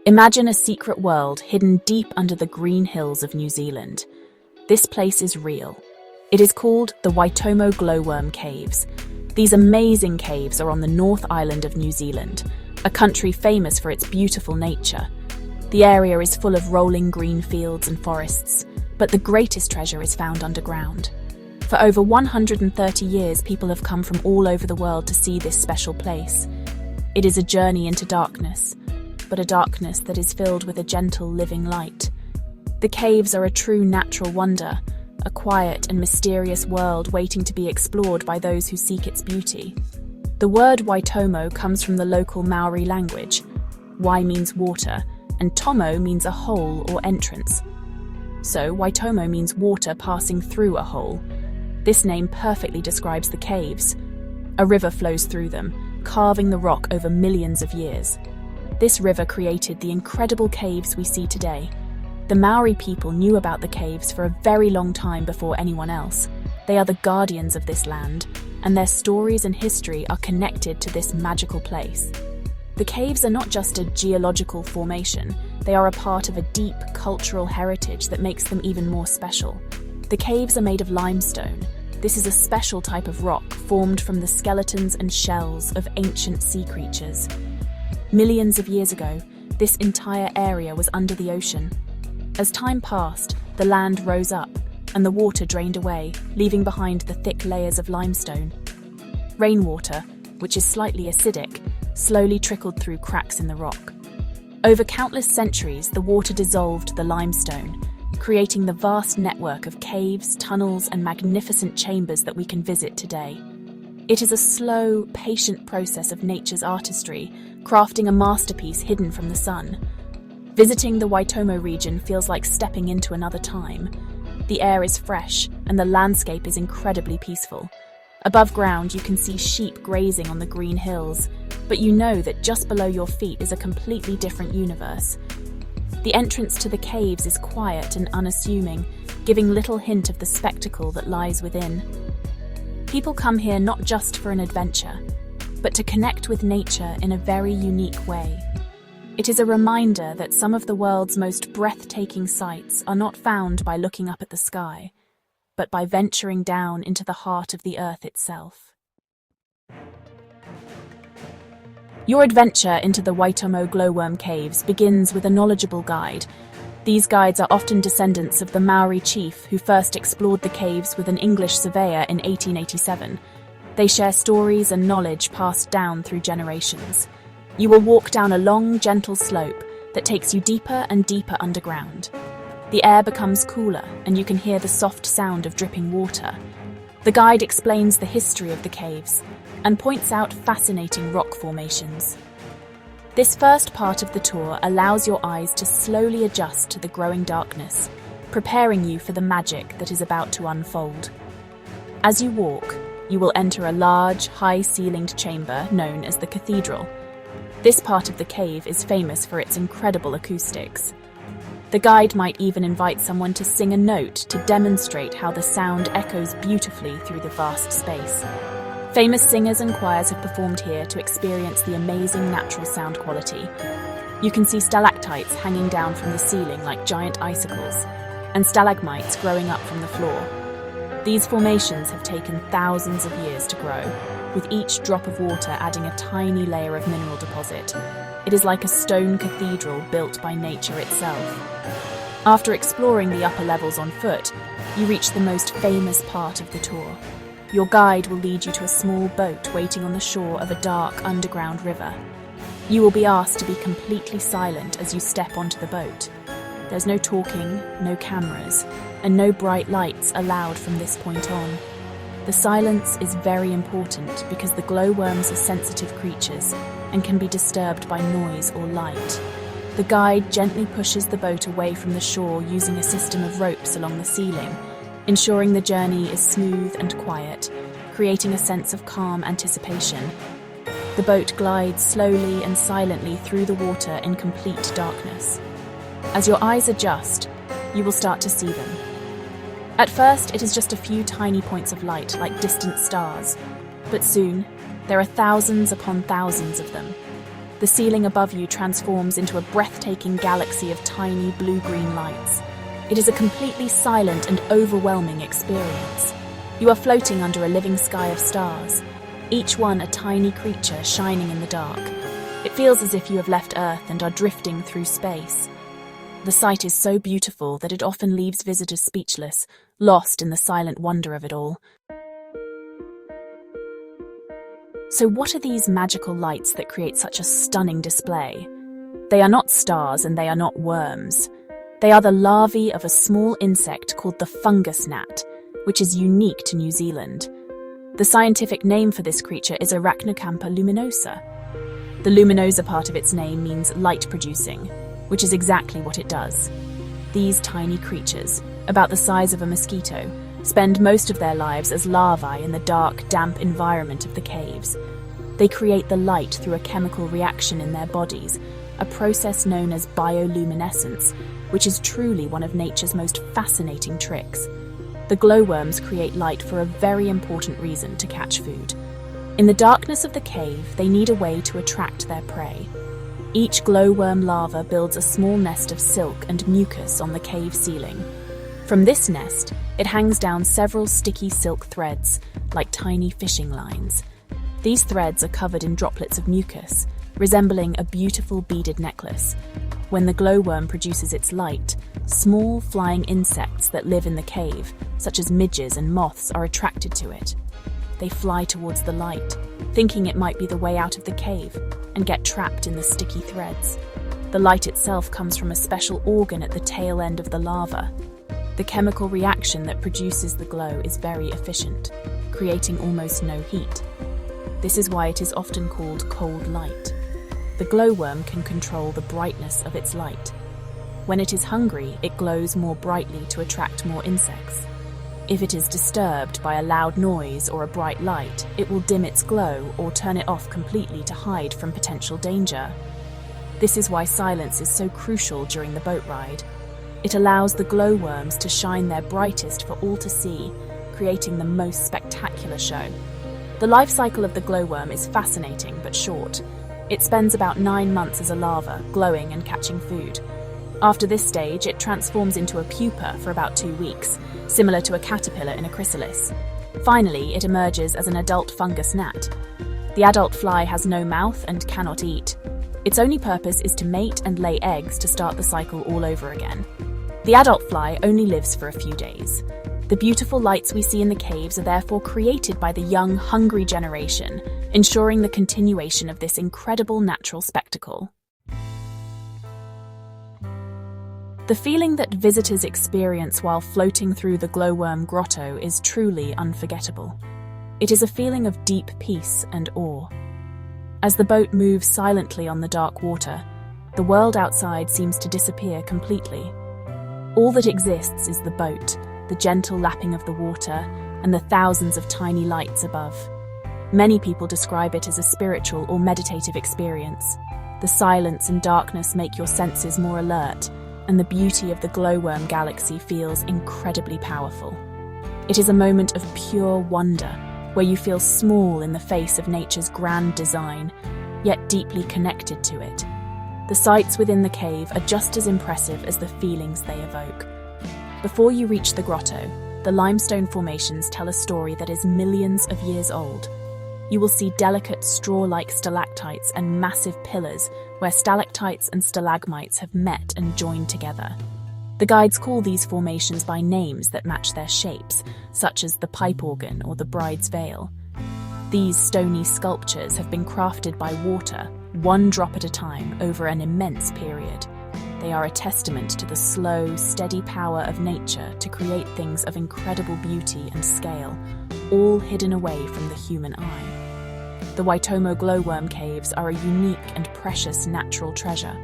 Imagine a secret world hidden deep under the green hills of New Zealand. This place is real. It is called the Waitomo Glowworm Caves. These amazing caves are on the North Island of New Zealand, a country famous for its beautiful nature. The area is full of rolling green fields and forests, but the greatest treasure is found underground. For over 130 years, people have come from all over the world to see this special place. It is a journey into darkness, but a darkness that is filled with a gentle, living light. The caves are a true natural wonder, a quiet and mysterious world waiting to be explored by those who seek its beauty. The word Waitomo comes from the local Maori language. Wai means water, and tomo means a hole or entrance. So Waitomo means water passing through a hole. This name perfectly describes the caves. A river flows through them, carving the rock over millions of years. This river created the incredible caves we see today. The Maori people knew about the caves for a very long time before anyone else. They are the guardians of this land, and their stories and history are connected to this magical place. The caves are not just a geological formation, they are a part of a deep cultural heritage that makes them even more special. The caves are made of limestone. This is a special type of rock formed from the skeletons and shells of ancient sea creatures. Millions of years ago, this entire area was under the ocean. As time passed, the land rose up, and the water drained away, leaving behind the thick layers of limestone. Rainwater, which is slightly acidic, slowly trickled through cracks in the rock. Over countless centuries, the water dissolved the limestone, creating the vast network of caves, tunnels, and magnificent chambers that we can visit today. It is a slow, patient process of nature's artistry, crafting a masterpiece hidden from the sun. Visiting the Waitomo region feels like stepping into another time. The air is fresh, and the landscape is incredibly peaceful. Above ground, you can see sheep grazing on the green hills, but you know that just below your feet is a completely different universe. The entrance to the caves is quiet and unassuming, giving little hint of the spectacle that lies within. People come here not just for an adventure, but to connect with nature in a very unique way. It is a reminder that some of the world's most breathtaking sights are not found by looking up at the sky, but by venturing down into the heart of the earth itself. Your adventure into the Waitomo Glowworm Caves begins with a knowledgeable guide. These guides are often descendants of the Maori chief who first explored the caves with an English surveyor in 1887. They share stories and knowledge passed down through generations. You will walk down a long, gentle slope that takes you deeper and deeper underground. The air becomes cooler, and you can hear the soft sound of dripping water. The guide explains the history of the caves and points out fascinating rock formations. This first part of the tour allows your eyes to slowly adjust to the growing darkness, preparing you for the magic that is about to unfold. As you walk, you will enter a large, high-ceilinged chamber known as the cathedral. This part of the cave is famous for its incredible acoustics. The guide might even invite someone to sing a note to demonstrate how the sound echoes beautifully through the vast space. Famous singers and choirs have performed here to experience the amazing natural sound quality. You can see stalactites hanging down from the ceiling like giant icicles, and stalagmites growing up from the floor. These formations have taken thousands of years to grow, with each drop of water adding a tiny layer of mineral deposit. It is like a stone cathedral built by nature itself. After exploring the upper levels on foot, you reach the most famous part of the tour. Your guide will lead you to a small boat waiting on the shore of a dark underground river. You will be asked to be completely silent as you step onto the boat. There's no talking, no cameras, and no bright lights allowed from this point on. The silence is very important because the glowworms are sensitive creatures and can be disturbed by noise or light. The guide gently pushes the boat away from the shore using a system of ropes along the ceiling, ensuring the journey is smooth and quiet, creating a sense of calm anticipation. The boat glides slowly and silently through the water in complete darkness. As your eyes adjust, you will start to see them. At first, it is just a few tiny points of light like distant stars, but soon, there are thousands upon thousands of them. The ceiling above you transforms into a breathtaking galaxy of tiny blue-green lights. It is a completely silent and overwhelming experience. You are floating under a living sky of stars, each one a tiny creature shining in the dark. It feels as if you have left Earth and are drifting through space. The sight is so beautiful that it often leaves visitors speechless, lost in the silent wonder of it all. So what are these magical lights that create such a stunning display? They are not stars and they are not worms. They are the larvae of a small insect called the fungus gnat, which is unique to New Zealand. The scientific name for this creature is Arachnocampa luminosa. The luminosa part of its name means light-producing, which is exactly what it does. These tiny creatures, about the size of a mosquito, spend most of their lives as larvae in the dark, damp environment of the caves. They create the light through a chemical reaction in their bodies, a process known as bioluminescence, which is truly one of nature's most fascinating tricks. The glowworms create light for a very important reason: to catch food. In the darkness of the cave, they need a way to attract their prey. Each glowworm larva builds a small nest of silk and mucus on the cave ceiling. From this nest, it hangs down several sticky silk threads, like tiny fishing lines. These threads are covered in droplets of mucus, resembling a beautiful beaded necklace. When the glowworm produces its light, small flying insects that live in the cave, such as midges and moths, are attracted to it. They fly towards the light, thinking it might be the way out of the cave, and get trapped in the sticky threads. The light itself comes from a special organ at the tail end of the larva. The chemical reaction that produces the glow is very efficient, creating almost no heat. This is why it is often called cold light. The glowworm can control the brightness of its light. When it is hungry, it glows more brightly to attract more insects. If it is disturbed by a loud noise or a bright light, it will dim its glow or turn it off completely to hide from potential danger. This is why silence is so crucial during the boat ride. It allows the glowworms to shine their brightest for all to see, creating the most spectacular show. The life cycle of the glowworm is fascinating but short. It spends about 9 months as a larva, glowing and catching food. After this stage, it transforms into a pupa for about 2 weeks, similar to a caterpillar in a chrysalis. Finally, it emerges as an adult fungus gnat. The adult fly has no mouth and cannot eat. Its only purpose is to mate and lay eggs to start the cycle all over again. The adult fly only lives for a few days. The beautiful lights we see in the caves are therefore created by the young, hungry generation, ensuring the continuation of this incredible natural spectacle. The feeling that visitors experience while floating through the glowworm grotto is truly unforgettable. It is a feeling of deep peace and awe. As the boat moves silently on the dark water, the world outside seems to disappear completely. All that exists is the boat, the gentle lapping of the water, and the thousands of tiny lights above. Many people describe it as a spiritual or meditative experience. The silence and darkness make your senses more alert, and the beauty of the glowworm galaxy feels incredibly powerful. It is a moment of pure wonder, where you feel small in the face of nature's grand design, yet deeply connected to it. The sights within the cave are just as impressive as the feelings they evoke. Before you reach the grotto, the limestone formations tell a story that is millions of years old. You will see delicate straw-like stalactites and massive pillars where stalactites and stalagmites have met and joined together. The guides call these formations by names that match their shapes, such as the pipe organ or the bride's veil. These stony sculptures have been crafted by water, one drop at a time, over an immense period. They are a testament to the slow, steady power of nature to create things of incredible beauty and scale, all hidden away from the human eye. The Waitomo Glowworm Caves are a unique and precious natural treasure.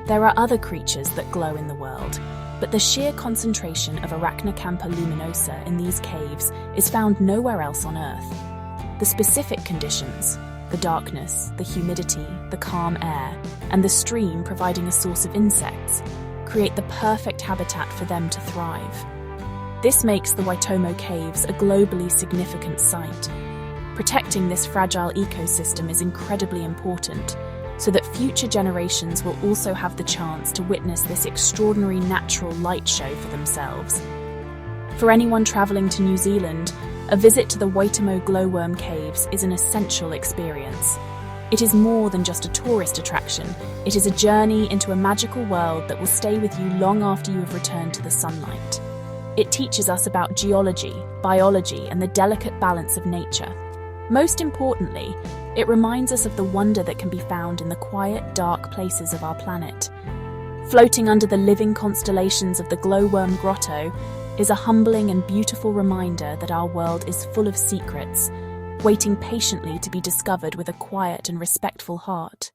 There are other creatures that glow in the world, but the sheer concentration of Arachnocampa luminosa in these caves is found nowhere else on Earth. The specific conditions, the darkness, the humidity, the calm air, and the stream providing a source of insects, create the perfect habitat for them to thrive. This makes the Waitomo Caves a globally significant site. Protecting this fragile ecosystem is incredibly important, so that future generations will also have the chance to witness this extraordinary natural light show for themselves. For anyone travelling to New Zealand, a visit to the Waitomo Glowworm Caves is an essential experience. It is more than just a tourist attraction. It is a journey into a magical world that will stay with you long after you have returned to the sunlight. It teaches us about geology, biology, and the delicate balance of nature. Most importantly, it reminds us of the wonder that can be found in the quiet, dark places of our planet. Floating under the living constellations of the Glowworm Grotto is a humbling and beautiful reminder that our world is full of secrets, waiting patiently to be discovered with a quiet and respectful heart.